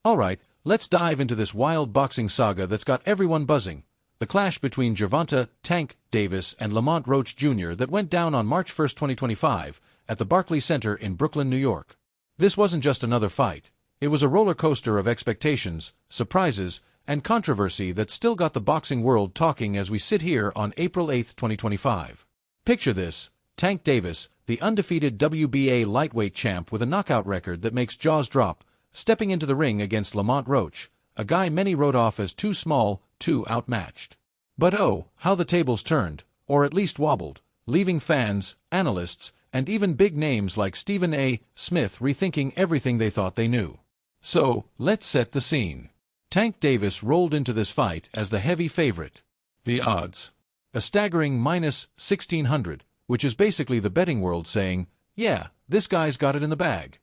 Alright, let's dive into this wild boxing saga that's got everyone buzzing. The clash between Gervonta "Tank" Davis and Lamont Roach Jr. that went down on March 1, 2025, at the Barclays Center in Brooklyn, New York. This wasn't just another fight. It was a roller coaster of expectations, surprises, and controversy that still got the boxing world talking as we sit here on April 8, 2025. Picture this: Tank Davis, the undefeated WBA lightweight champ with a knockout record that makes jaws drop, stepping into the ring against Lamont Roach, a guy many wrote off as too small, too outmatched. But oh, how the tables turned, or at least wobbled, leaving fans, analysts, and even big names like Stephen A. Smith rethinking everything they thought they knew. So, let's set the scene. Tank Davis rolled into this fight as the heavy favorite. The odds: a staggering -1600, which is basically the betting world saying, yeah, this guy's got it in the bag.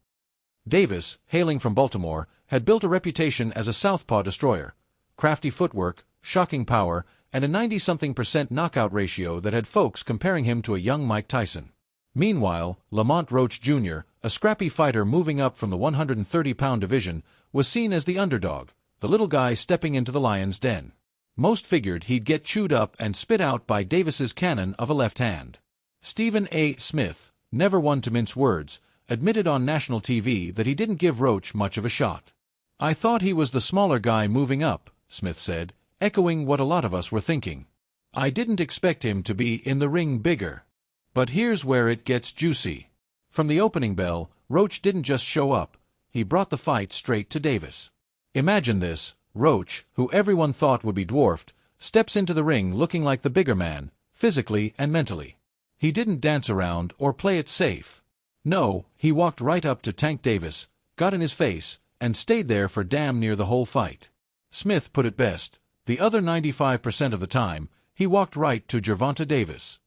Davis, hailing from Baltimore, had built a reputation as a southpaw destroyer. Crafty footwork, shocking power, and a 90-something% knockout ratio that had folks comparing him to a young Mike Tyson. Meanwhile, Lamont Roach Jr., a scrappy fighter moving up from the 130-pound division, was seen as the underdog, the little guy stepping into the lion's den. Most figured he'd get chewed up and spit out by Davis's cannon of a left hand. Stephen A. Smith, never one to mince words, admitted on national TV that he didn't give Roach much of a shot. "I thought he was the smaller guy moving up," Smith said, echoing what a lot of us were thinking. "I didn't expect him to be in the ring bigger." But here's where it gets juicy. From the opening bell, Roach didn't just show up, he brought the fight straight to Davis. Imagine this: Roach, who everyone thought would be dwarfed, steps into the ring looking like the bigger man, physically and mentally. He didn't dance around or play it safe. No, he walked right up to Tank Davis, got in his face, and stayed there for damn near the whole fight. Smith put it best: the other 95% of the time, he walked right to Gervonta Davis.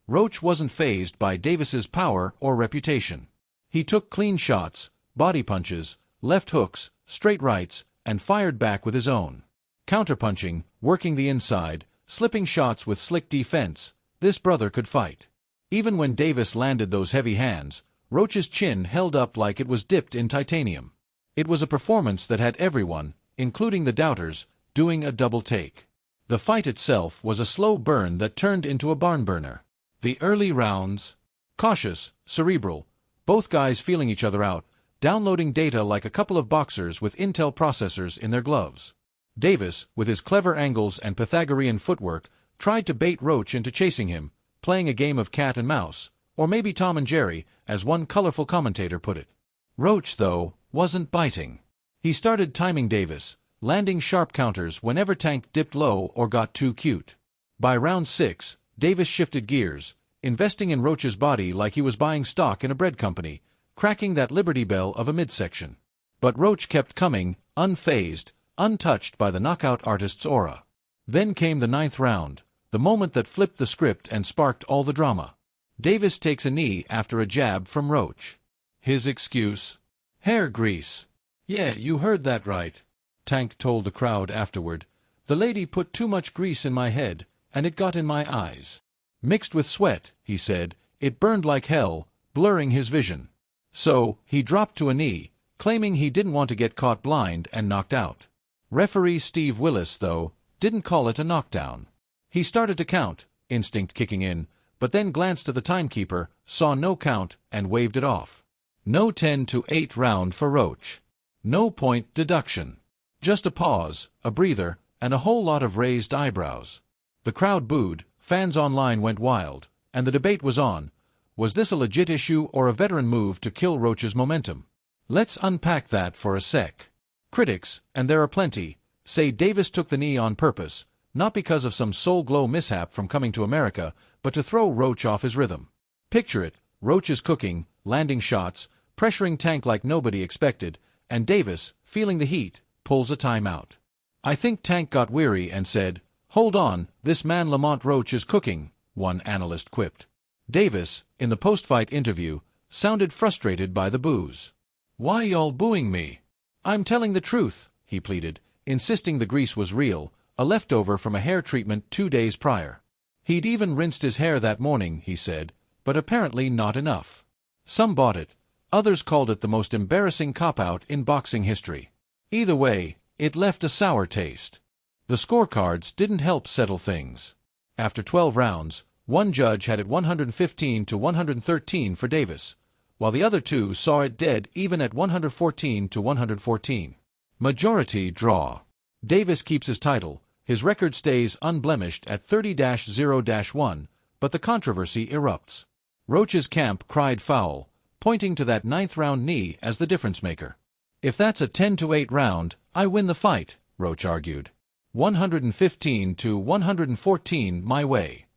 Roach wasn't fazed by Davis's power or reputation. He took clean shots, body punches, left hooks, straight rights, and fired back with his own. Counterpunching, working the inside, slipping shots with slick defense, this brother could fight. Even when Davis landed those heavy hands, Roach's chin held up like it was dipped in titanium. It was a performance that had everyone, including the doubters, doing a double take. The fight itself was a slow burn that turned into a barn burner. The early rounds: cautious, cerebral, both guys feeling each other out, downloading data like a couple of boxers with Intel processors in their gloves. Davis, with his clever angles and Pythagorean footwork, tried to bait Roach into chasing him, playing a game of cat and mouse, or maybe Tom and Jerry, as one colorful commentator put it. Roach, though, wasn't biting. He started timing Davis, landing sharp counters whenever Tank dipped low or got too cute. By round 6, Davis shifted gears, investing in Roach's body like he was buying stock in a bread company, cracking that Liberty Bell of a midsection. But Roach kept coming, unfazed, untouched by the knockout artist's aura. Then came the 9th round, the moment that flipped the script and sparked all the drama. Davis takes a knee after a jab from Roach. His excuse: hair grease. "Yeah, you heard that right," Tank told the crowd afterward. "The lady put too much grease in my head, and it got in my eyes. Mixed with sweat," he said, "it burned like hell, blurring his vision." So, he dropped to a knee, claiming he didn't want to get caught blind and knocked out. Referee Steve Willis, though, didn't call it a knockdown. He started to count, instinct kicking in, but then glanced at the timekeeper, saw no count, and waved it off. No 10-8 round for Roach. No point deduction. Just a pause, a breather, and a whole lot of raised eyebrows. The crowd booed, fans online went wild, and the debate was on: was this a legit issue or a veteran move to kill Roach's momentum? Let's unpack that for a sec. Critics, and there are plenty, say Davis took the knee on purpose, not because of some soul glow mishap from coming to America, but to throw Roach off his rhythm. Picture it: Roach is cooking, landing shots, pressuring Tank like nobody expected, and Davis, feeling the heat, pulls a timeout. "I think Tank got weary and said, 'Hold on, this man Lamont Roach is cooking,'" one analyst quipped. Davis, in the post-fight interview, sounded frustrated by the boos. "Why y'all booing me? I'm telling the truth," he pleaded, insisting the grease was real, a leftover from a hair treatment 2 days prior. He'd even rinsed his hair that morning, he said, but apparently not enough. Some bought it. Others called it the most embarrassing cop-out in boxing history. Either way, it left a sour taste. The scorecards didn't help settle things. After 12 rounds, one judge had it 115 to 113 for Davis, while the other two saw it dead even at 114 to 114. Majority draw. Davis keeps his title. His record stays unblemished at 30-0-1, but the controversy erupts. Roach's camp cried foul, pointing to that 9th-round knee as the difference-maker. If that's a 10-8 round, I win the fight, Roach argued. 115 to 114 my way.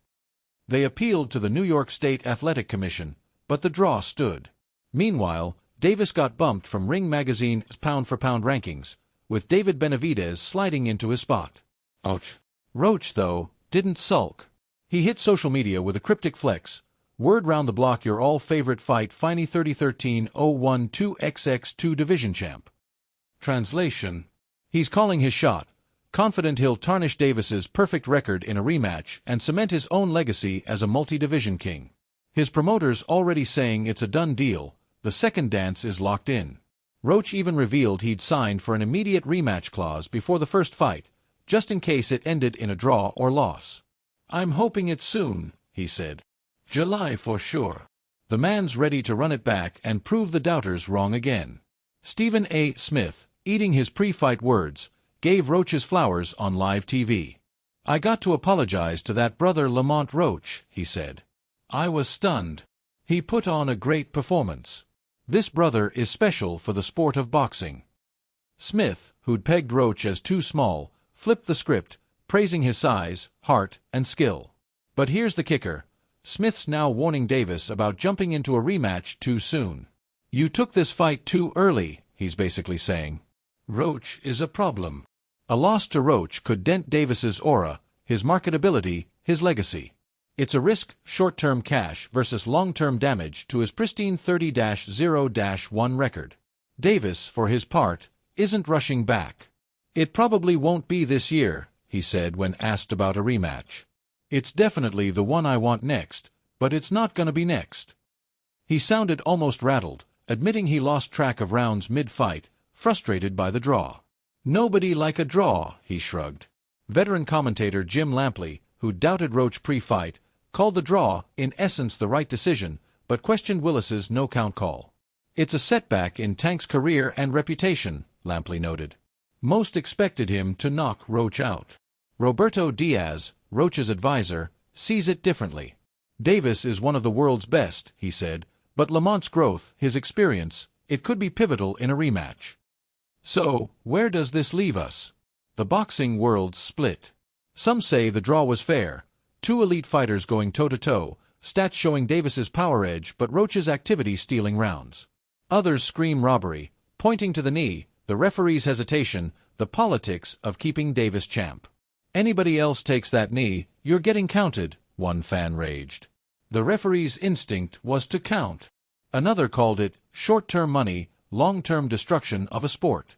They appealed to the New York State Athletic Commission, but the draw stood. Meanwhile, Davis got bumped from Ring Magazine's pound-for-pound rankings, with David Benavidez sliding into his spot. Ouch. Roach, though, didn't sulk. He hit social media with a cryptic flex. Word round the block your all-favorite fight Finey 3013-012XX2 division champ. Translation. He's calling his shot, confident he'll tarnish Davis's perfect record in a rematch and cement his own legacy as a multi-division king. His promoter's already saying it's a done deal, the second dance is locked in. Roach even revealed he'd signed for an immediate rematch clause before the first fight, just in case it ended in a draw or loss. I'm hoping it's soon, he said. July for sure. The man's ready to run it back and prove the doubters wrong again. Stephen A. Smith, eating his pre-fight words, gave Roach his flowers on live TV. I got to apologize to that brother Lamont Roach, he said. I was stunned. He put on a great performance. This brother is special for the sport of boxing. Smith, who'd pegged Roach as too small, flipped the script, praising his size, heart, and skill. But here's the kicker. Smith's now warning Davis about jumping into a rematch too soon. You took this fight too early, he's basically saying. Roach is a problem. A loss to Roach could dent Davis's aura, his marketability, his legacy. It's a risk, short-term cash versus long-term damage to his pristine 30-0-1 record. Davis, for his part, isn't rushing back. It probably won't be this year, he said when asked about a rematch. It's definitely the one I want next, but it's not gonna be next. He sounded almost rattled, admitting he lost track of rounds mid-fight, frustrated by the draw. Nobody like a draw, he shrugged. Veteran commentator Jim Lampley, who doubted Roach pre-fight, called the draw, in essence, the right decision, but questioned Willis's no-count call. It's a setback in Tank's career and reputation, Lampley noted. Most expected him to knock Roach out. Roberto Diaz, Roach's advisor, sees it differently. Davis is one of the world's best, he said, but Lamont's growth, his experience, it could be pivotal in a rematch. So, where does this leave us? The boxing world's split. Some say the draw was fair. Two elite fighters going toe-to-toe, stats showing Davis's power edge but Roach's activity stealing rounds. Others scream robbery, pointing to the knee, the referee's hesitation, the politics of keeping Davis champ. Anybody else takes that knee, you're getting counted, one fan raged. The referee's instinct was to count. Another called it short-term money, long-term destruction of a sport.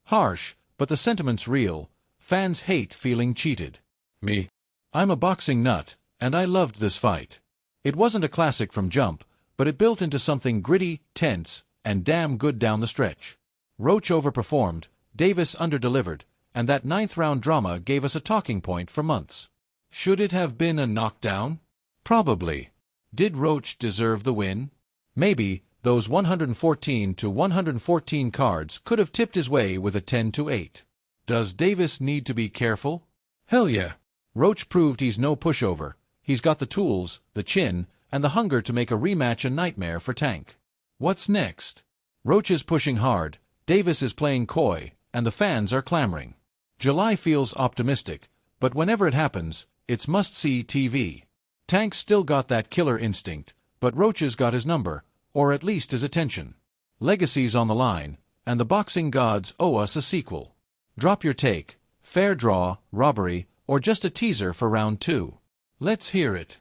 Harsh, but the sentiment's real. Fans hate feeling cheated. Me. I'm a boxing nut, and I loved this fight. It wasn't a classic from jump, but it built into something gritty, tense, and damn good down the stretch. Roach overperformed, Davis underdelivered, and that 9th-round drama gave us a talking point for months. Should it have been a knockdown? Probably. Did Roach deserve the win? Maybe. Those 114 to 114 cards could have tipped his way with a 10-8. Does Davis need to be careful? Hell yeah. Roach proved he's no pushover. He's got the tools, the chin, and the hunger to make a rematch a nightmare for Tank. What's next? Roach is pushing hard, Davis is playing coy, and the fans are clamoring. July feels optimistic, but whenever it happens, it's must-see TV. Tank's still got that killer instinct, but Roach's got his number, or at least his attention. Legacy's on the line, and the boxing gods owe us a sequel. Drop your take, fair draw, robbery, or just a teaser for round 2. Let's hear it.